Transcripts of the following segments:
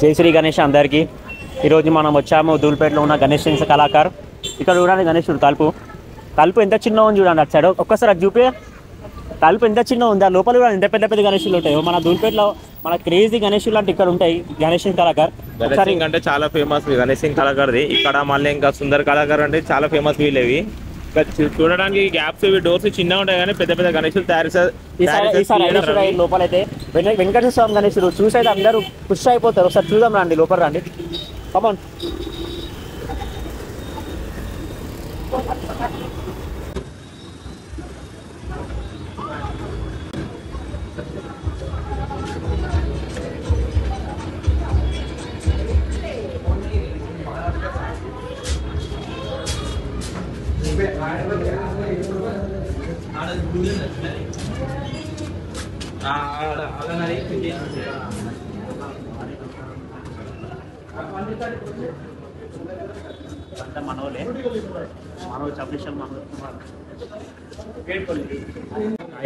జై శ్రీ గణేష్ అందరికీ. ఈరోజు మనం వచ్చాము ధూల్పేటలో ఉన్న గణేష్ కళాకార్. ఇక్కడ చూడండి గణేశుడు తలుపు ఎంత చిన్న ఉంది చూడండి. అటు సైడ్ ఒక్కసారి అది చూపే. తలుపు ఎంత చిన్న ఉంది, ఆ లోపల కూడా ఎంత పెద్ద పెద్ద గణేశులు ఉంటాయి. మన ధూల్పేటలో మన క్రేజీ గణేశులు అంటే ఇక్కడ ఉంటాయి. గణేష్ కళాకార్ అంటే చాలా ఫేమస్ గణేష్ కళాకార్ది. ఇక్కడ మళ్ళీ ఇంకా సుందర్ కళాకార్ అంటే చాలా ఫేమస్ వీళ్ళవి. చూడడానికి గ్యాప్స్ డోర్స్ చిన్నగా ఉంటాయి కానీ పెద్ద పెద్ద గణేశులు తయారు. లోపల అయితే వెంకటేశ్వర స్వామి గణేశుడు చూసైతే అందరూ ఖుషి అయిపోతారు. ఒకసారి చూద్దాం రండి, లోపల రండి. కమాన్.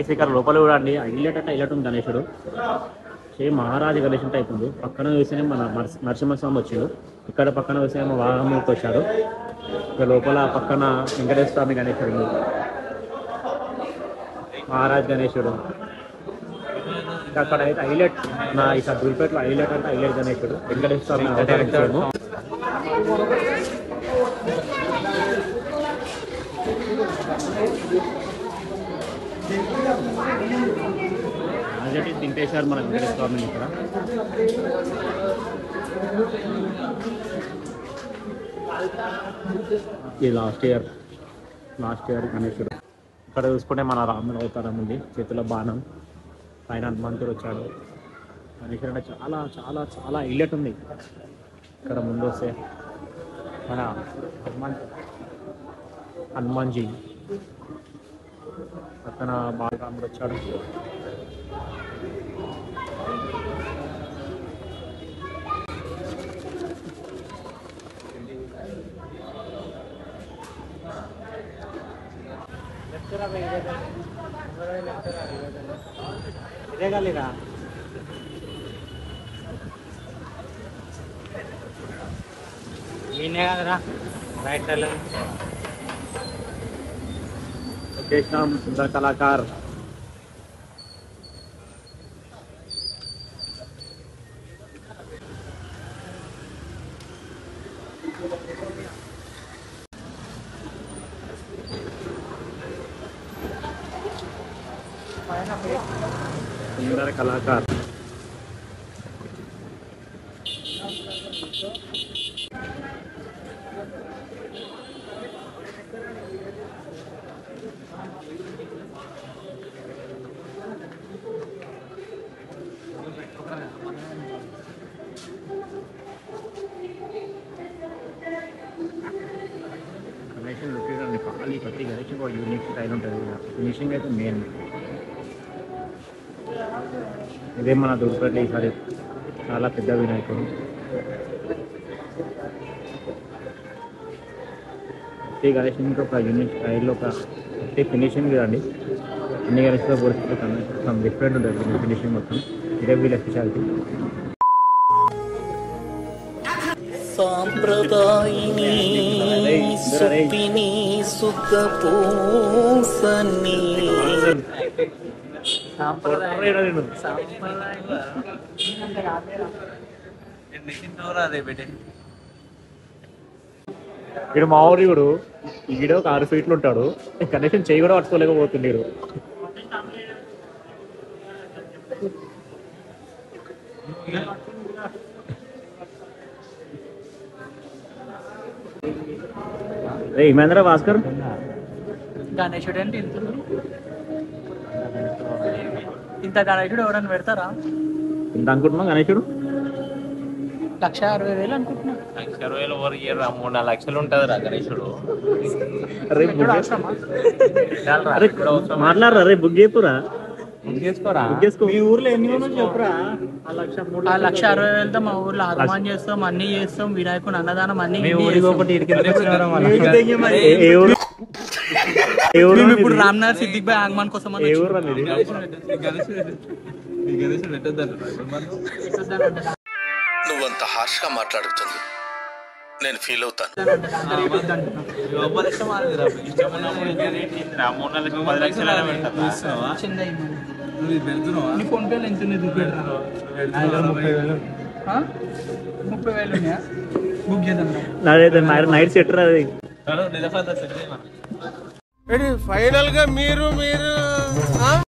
ఐసీకర్ లోపల కూడా అండి. హైలైట్ అంటే హైలైట్ ఉంది గణేశుడు. సేమ్ మహారాజు గణేశుడు టైప్ ఉంది. పక్కన వేస్తేనే మన నరసింహస్వామి వచ్చిండు. ఇక్కడ పక్కన వేస్తేమో వాహమూర్తి వచ్చాడు. ఇక లోపల పక్కన వెంకటేశ్వర స్వామి గణేశుడు, మహారాజ్ గణేశుడు. అక్కడ అయితే హైలైట్ నా ఇక్కడ ధూల్పేటలో హైలైట్ అంటే హైలైట్ గణేశుడు వెంకటేశ్వర స్వామి అవతారించాము. ఆల్రెడీ తింటేశారు మన వెంకటేశ్వర స్వామిని ఇక్కడ. ఇది లాస్ట్ ఇయర్ గణేశుడు. ఇక్కడ చూసుకుంటే మన రాముడు అవతారం ఉంది, చేతిలో బాణం, పైన హనుమంతుడు వచ్చాడు. గణేశుడు అంటే చాలా చాలా చాలా హైలైట్ ఉంది. ఇక్కడ ముందు వస్తే మన హనుమాన్జీ, పక్కన బాలరాముడు వచ్చాడు. ఇదే కాలేదా ఈయనే కదరా రైట్ వచ్చేసినాం. సుందర్ కళాకార్. సుందర్ కళాకార్. గణేశుని లుక్ ఖాళీ ప్రతి గణేశుని ఒక యూనిక్ స్టైల్ ఉంటుంది. ఫినిషింగ్ అయితే మెయిన్. ఇదే మన ధూల్పేటలో ఈసారి చాలా పెద్ద వినాయకుడు. ప్రతి గణేశునికి ఒక యూనిక్ స్టైల్లో ఒక ప్రతి ఫినిషింగ్ చూడండి. అన్ని గణేశులతో పోలిస్తే కొంచెం డిఫరెంట్ ఉంటుంది ఫినిషింగ్ మొత్తం. ఇదే వీళ్ళ స్పెషాలిటీ. సాంప్రదాయిని సుప్పిని సుఖపూసని ఇక్కడ మా ఊరు ఈడ ఒక 6 ఫీట్లు ఉంటాడు. కనీసం చెయ్యి కూడా పట్టుకోలేకపోతుండీరు. మహేంద్ర భాస్కర్ గణేశుడు అంటే ఇంత గణేశుడు ఎవరైనా పెడతారా? ఇంత అనుకుంటున్నాం గణేశుడు 1,60,000 అనుకుంటున్నా. 1,60,000 వరకు 3-4 లక్షలు ఉంటుంది రా గణేశుడు. మాట్లాడరా రే, బుక్ చేయకురా. మీ ఊర్లో ఎన్ని చెప్పురా. 1,60,000తో మా ఊర్లో ఆగమనం చేస్తాం, అన్ని చేస్తాం, వినాయకుని అన్నదానం అన్ని. ఇప్పుడు రామ్నగర్ సిద్దిక్ భాయ్ ఆగమన్ కోసం నువ్వంత హార్ష్గా మాట్లాడుతుంది నేను ఫీల్ అవుతాను. ఫోన్ పేలు ఎంత చూపెడతాను 30,000 ఉన్నాయా? బుక్ చేద్దాం. నైట్ సెట్ అది ఫైనల్ గా మీరు